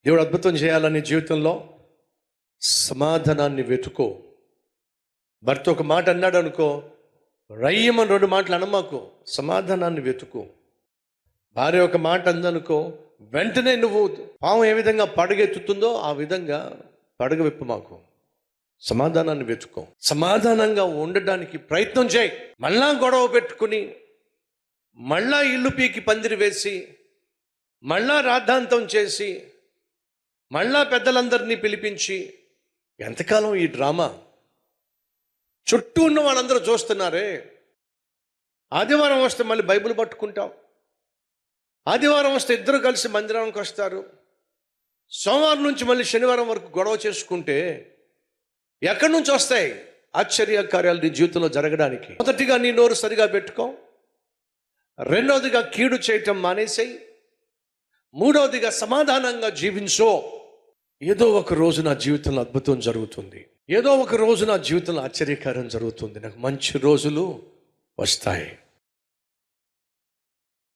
దేవుడు అద్భుతం చేయాలని జీవితంలో సమాధానాన్ని వెతుకో. భర్త ఒక మాట అన్నాడు అనుకో, రయ్యమని 2 మాటలు అనమాకు, సమాధానాన్ని వెతుకు. భార్య ఒక మాట అందనుకో, వెంటనే నువ్వు పాము ఏ విధంగా పడగెత్తుతుందో ఆ విధంగా పడగ విప్పు మాకు. సమాధానాన్ని వెతుకో. సమాధానంగా ఉండడానికి ప్రయత్నం చేయి. మళ్ళా గొడవ పెట్టుకుని, మళ్ళా ఇల్లు పీకి పందిరి వేసి, మళ్ళా రాద్ధాంతం చేసి, మళ్ళా పెద్దలందరినీ పిలిపించి, ఎంతకాలం ఈ డ్రామా? చుట్టూ ఉన్న వాళ్ళందరూ చూస్తున్నారే. ఆదివారం వస్తే మళ్ళీ బైబిల్ పట్టుకుంటావు, ఆదివారం వస్తే ఇద్దరు కలిసి మందిరానికి వస్తారు, సోమవారం నుంచి మళ్ళీ శనివారం వరకు గొడవ చేసుకుంటే ఎక్కడి నుంచి వస్తాయి ఆశ్చర్య కార్యాలు నీ జీవితంలో జరగడానికి? మొదటిగా నీ నోరు సరిగా పెట్టుకో. రెండవదిగా కీడు చేయటం మానేసేయి. మూడవదిగా సమాధానంగా జీవించో. ఏదో ఒక రోజు నా జీవితంలో అద్భుతం జరుగుతుంది, ఏదో ఒక రోజు నా జీవితంలో ఆశ్చర్యకార్యం జరుగుతుంది, నాకు మంచి రోజులు వస్తాయి.